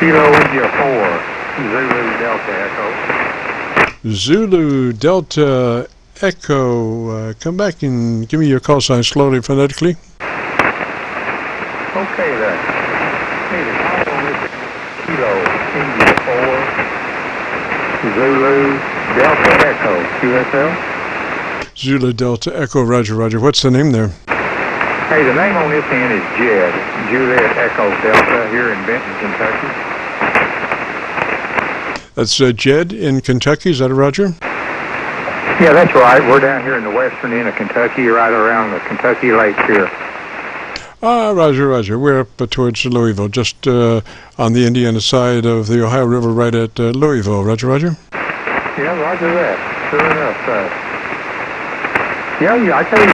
Kilo India 4, Zulu Delta Echo. Zulu Delta Echo. Come back and give me your call sign slowly, phonetically. Okay then. Hey, the call on this is Kilo India 4, Zulu Delta Echo, QSL. Zulu Delta Echo, roger, roger. What's the name there? Hey, the name on this end is JED, Juliet Echo Delta, here in Benton, Kentucky. That's JED in Kentucky, is that a roger? Yeah, that's right. We're down here in the western end of Kentucky, right around the Kentucky Lake here. Roger, roger. We're up towards Louisville, just on the Indiana side of the Ohio River, right at Louisville. Roger, roger. Yeah, roger that. Sure enough. Yeah, I tell you.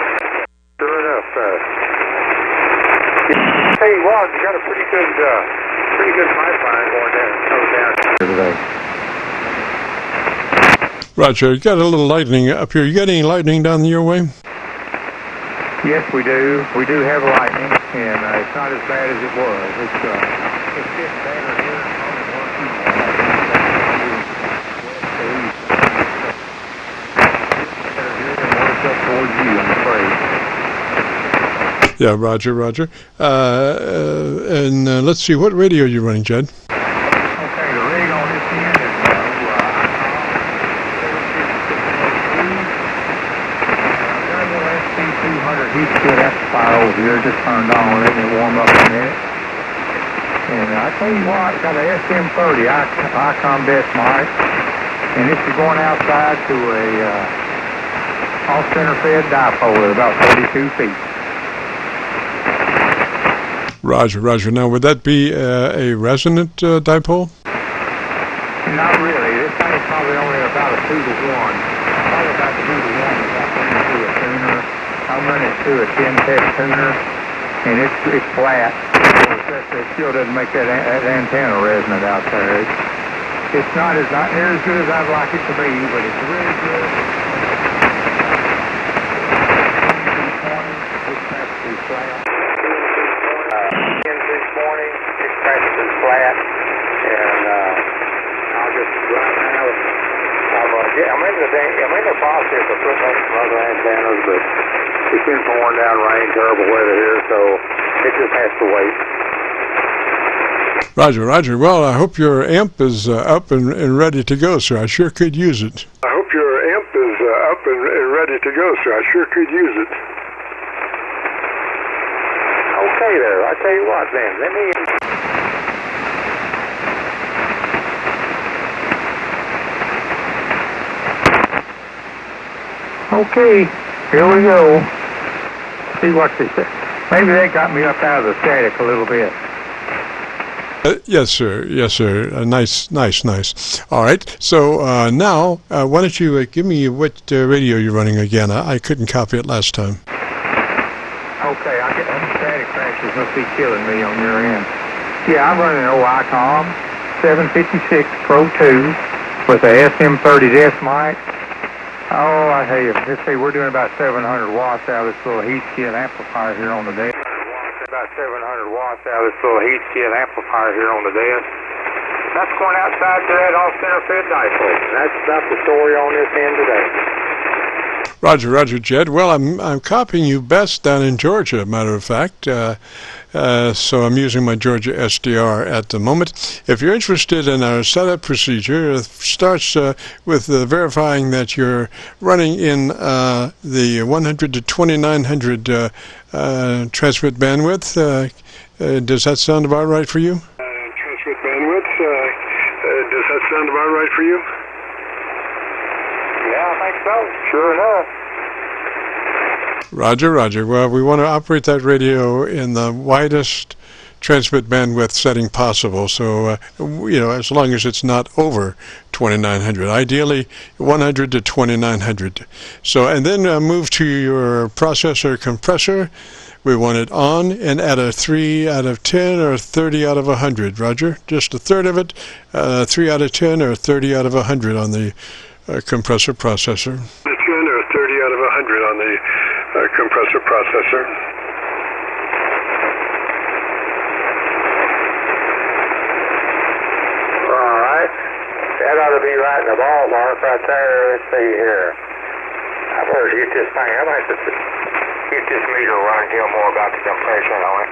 Sure enough. Hey, well, you got a pretty good pipeline going down today. Roger, you got a little lightning up here. You got any lightning down your way? Yes, we do. We do have lightning, and it's not as bad as it was. It's getting better here. Towards you, I'm afraid. Yeah, roger, roger. And let's see, what radio are you running, Jed? Okay, the rig on this end is SC200 heat shield amplifier over here, just turned on, letting it warm up a minute. And I tell you what, got a SM30 Icon Best mic, and this is going outside to a off-center fed dipole at about 32 feet. Roger, roger. Now, would that be a resonant dipole? Not really. This thing is probably only about a 2 to 1. Probably about 2 to 1 without running through a tuner. I run it through a 10-tech tuner, and it's flat. It still doesn't make that antenna resonant out there. It's not near as good as I'd like it to be, but it's really good. It's practically flat, and I'll just right now. I'm in the process of putting up some other antennas, but it's been pouring down rain, terrible weather here, so it just has to wait. Roger, roger. Well, I hope your amp is up and ready to go, sir. I sure could use it. I hope your amp is up and ready to go, sir. I sure could use it. Okay there. I tell you what then, let me... Okay, here we go. See what they say. Maybe that got me up out of the static a little bit. Yes, sir. Yes, sir. Nice. All right. So now, why don't you give me what radio you're running again? I couldn't copy it last time. Okay, static crashes must be killing me on your end. Yeah, I'm running an OICOM 756 PRO-2 with a SM30S mic. Oh, I tell you, let's see, we're doing about 700 watts out of this little heat shield amplifier here on the desk. About 700 watts out of this little heat shield amplifier here on the desk. That's going outside to that off-center fed dipole. That's about the story on this end today. Roger, roger, Jed. Well, I'm copying you best down in Georgia, matter of fact. So I'm using my Georgia SDR at the moment. If you're interested in our setup procedure, it starts with verifying that you're running in the 100 to 2900 transmit bandwidth. Does that sound about right for you? Transmit bandwidth. Does that sound about right for you? Yeah, I think so. Sure enough. Roger, roger. Well, we want to operate that radio in the widest transmit bandwidth setting possible. So, as long as it's not over 2900, ideally 100 to 2900. So, and then move to your processor compressor. We want it on and at a 3 out of 10 or 30 out of 100. Roger. Just a third of it, 3 out of 10 or 30 out of 100 on the compressor processor. 10 or 30 out of 100 on the compressor processor. to be right in the ballpark right there. Let's see here. I better get this thing. I might have to get this meter run and tell more about the compression on it.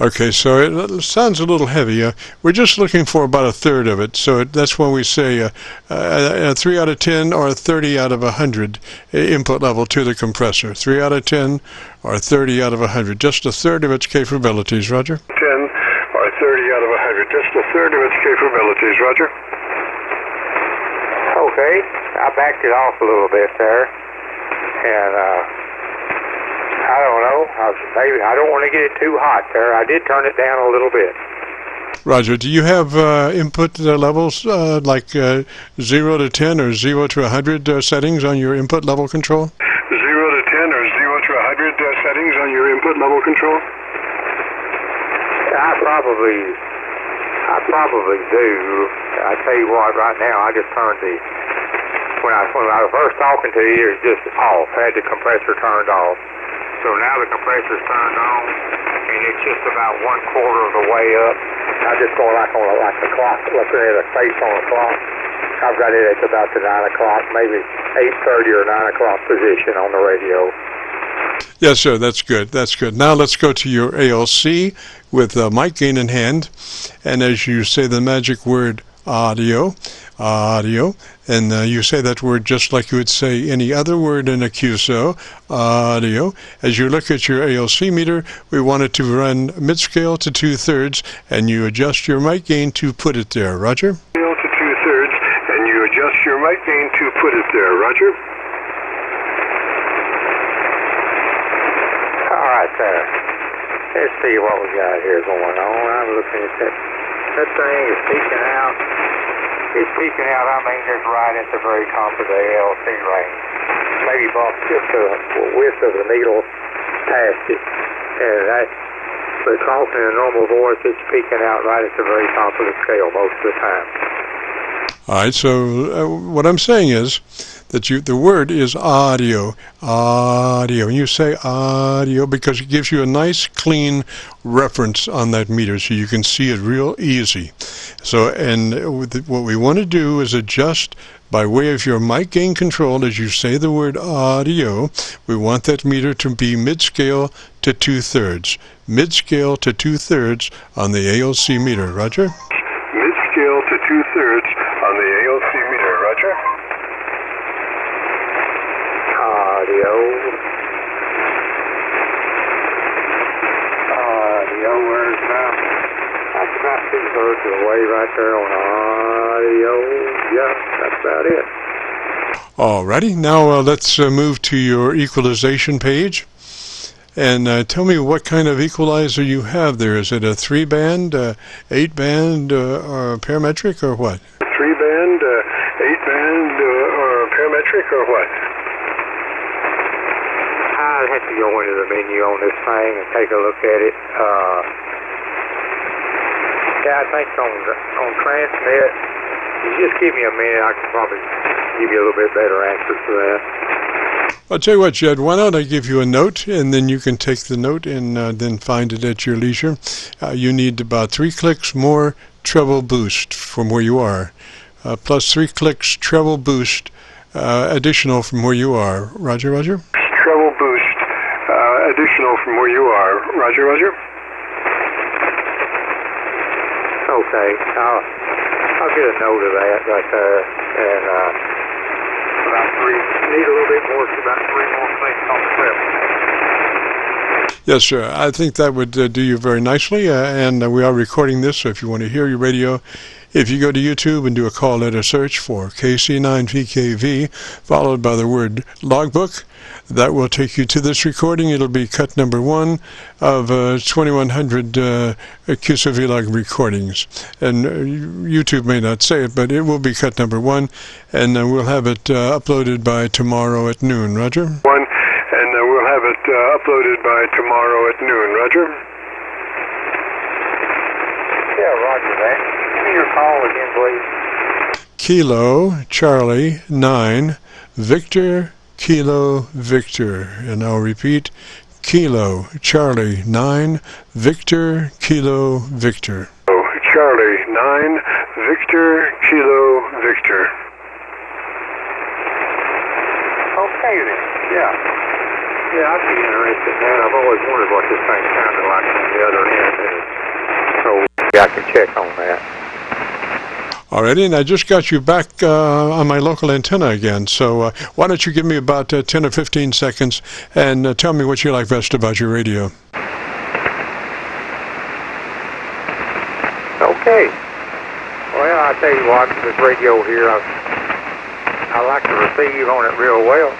Okay, so it sounds a little heavy. We're just looking for about a third of it, so that's when we say a 3 out of 10 or a 30 out of 100 input level to the compressor. 3 out of 10 or 30 out of 100, just a third of its capabilities, Roger? 10 or 30 out of 100, just a third of its capabilities, Roger. Okay, I backed it off a little bit there, and I don't know. Maybe I don't want to get it too hot there. I did turn it down a little bit. Roger, do you have input levels like 0 to 10 or 0 to 100 settings on your input level control? 0 to 10 or 0 to 100 settings on your input level control? I probably do. I tell you what, right now I just turned when I was first talking to you, it was just off. I had the compressor turned off. So now the compressor's turned on, and it's just about 1/4 of the way up. I just go like the clock, looking at a face on a clock. I've got it at about the 9 o'clock, maybe 8:30 or 9 o'clock position on the radio. Yes, sir, that's good. That's good. Now let's go to your ALC with mic gain in hand, and as you say the magic word audio, and you say that word just like you would say any other word in a QSO, audio. As you look at your ALC meter, we want it to run mid-scale to 2/3, and you adjust your mic gain to put it there. Roger? Scale to 2/3, and you adjust your mic gain to put it there. Roger? All right, there. Let's see what we got here going on. I'm looking at that. That thing is peeking out. It's peeking out, I mean, just right at the very top of the ALC range. Maybe bump just the width of the needle past it. And that's, but talking in a normal voice, it's peeking out right at the very top of the scale most of the time. All right, so what I'm saying is that the word is audio, and you say audio because it gives you a nice clean reference on that meter so you can see it real easy. So, and what we want to do is adjust by way of your mic gain control. As you say the word audio, we want that meter to be mid-scale to 2/3. Mid-scale to 2/3 on the ALC meter. Roger? Mid-scale to 2/3 on the ALC meter. Roger? Audio, where's that? That's about 2/3 of the way right there on audio. Yeah, that's about it. Alrighty, now let's move to your equalization page. And tell me what kind of equalizer you have there. Is it a 3-band, 8-band, or parametric, or what? 3-band, 8-band, or parametric, or what? I'd have to go into the menu on this thing and take a look at it. Yeah, I think on transmit, you just give me a minute, I can probably give you a little bit better answer to that. I'll tell you what, Jed, why don't I give you a note, and then you can take the note and then find it at your leisure. You need about 3 clicks more treble boost from where you are, plus 3 clicks treble boost additional from where you are. Roger, Roger? Treble boost additional from where you are. Roger, Roger? Okay, I'll get a note of that right there, and need a little bit more, about 3 more clicks on the treble. Yes, sir. I think that would do you very nicely, and we are recording this, so if you want to hear your radio, if you go to YouTube and do a call letter search for KC9VKV, followed by the word logbook, that will take you to this recording. It'll be cut number 1 of 2100 Qso-Vlog recordings. And YouTube may not say it, but it will be cut number 1, and we'll have it uploaded by tomorrow at noon. Roger? 1, and we'll have it uploaded by tomorrow at noon. Roger? Yeah, roger that. Give me your call again, please. Kilo Charlie 9 Victor Kilo Victor, and I'll repeat, Kilo Charlie 9 Victor Kilo Victor. Charlie 9, Victor, Kilo, Victor. Okay then, yeah. Yeah, I'd be interested in that. I've always wondered what this thing sounded like on the other end. So I can check on that. Alrighty, and I just got you back on my local antenna again, so why don't you give me about 10 or 15 seconds and tell me what you like best about your radio. Okay. Well, I tell you what, this radio here, I like to receive on it real well.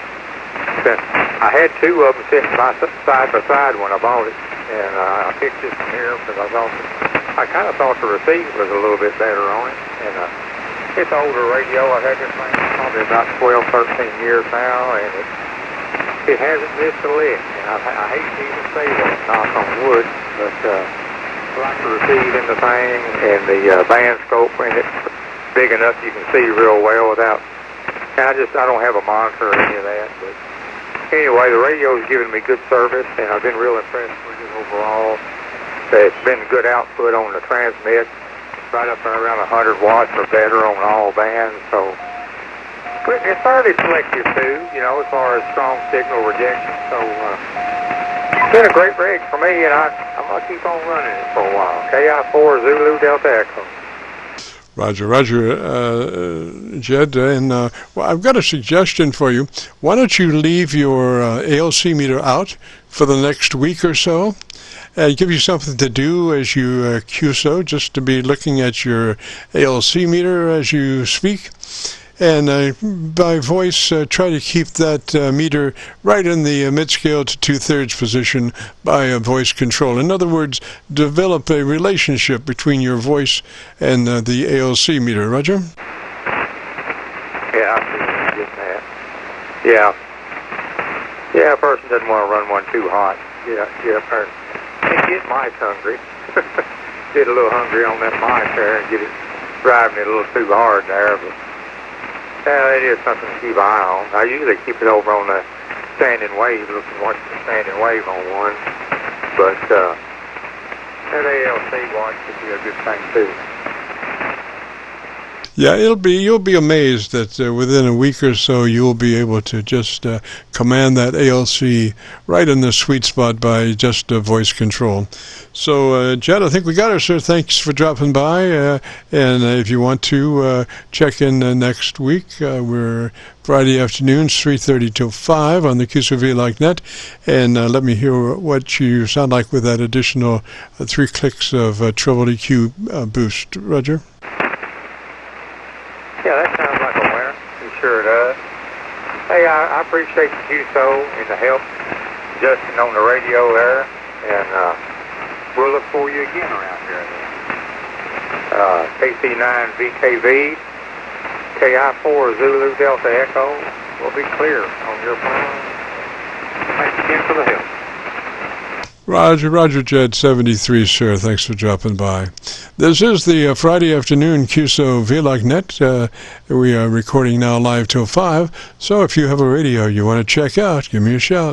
I had two of them sitting side by side when I bought it, and I picked this one here because I kind of thought the receive was a little bit better on it. And it's an older radio. I've had this thing probably about 12, 13 years now, and it hasn't missed a lick. And I hate to even say that, knock on wood, but I like to receive in the thing, and the band scope in it big enough you can see real well without. And I don't have a monitor or any of that, but anyway, the radio's given me good service, and I've been real impressed with it overall. It's been good output on the transmit, right up there around 100 watts or better on all bands. So it's fairly selective too, you know, as far as strong signal rejection. So it's been a great rig for me, and I'm gonna keep on running it for a while. KI4 Zulu Delta Echo. Roger, Jed, and well, I've got a suggestion for you. Why don't you leave your ALC meter out for the next week or so, and give you something to do as you QSO, just to be looking at your ALC meter as you speak, and by voice try to keep that meter right in the mid-scale to 2/3 position by voice control. In other words, develop a relationship between your voice and the ALC meter. Roger? Yeah, I see what you're getting at. Yeah. Yeah, a person doesn't want to run one too hot. Yeah, person. And get mice hungry. Get a little hungry on that mic there and get it driving it a little too hard there, but it is something to keep an eye on. I usually keep it over on the standing wave, looking watch the standing wave on one. But that ALC watch could be a good thing too. Yeah, you'll be amazed that within a week or so you'll be able to just command that ALC right in the sweet spot by just voice control. So, Jed, I think we got her, sir. Thanks for dropping by. And if you want to check in next week, we're Friday afternoons, 3:30 till 5 on the Qso-Vlog net. And let me hear what you sound like with that additional 3 clicks of treble EQ boost. Roger? Yeah, that sounds like a winner. It sure does. Hey, I appreciate the QSO and the help adjusting on the radio there, and we'll look for you again around here. KC9VKV, KI4 Zulu Delta Echo will be clear on your phone. Thanks again for the help. Roger, JED-KI4ZDE, sir. Thanks for dropping by. This is the Friday afternoon Qso-Vlog net. We are recording now live till 5, so if you have a radio you want to check out, give me a shout.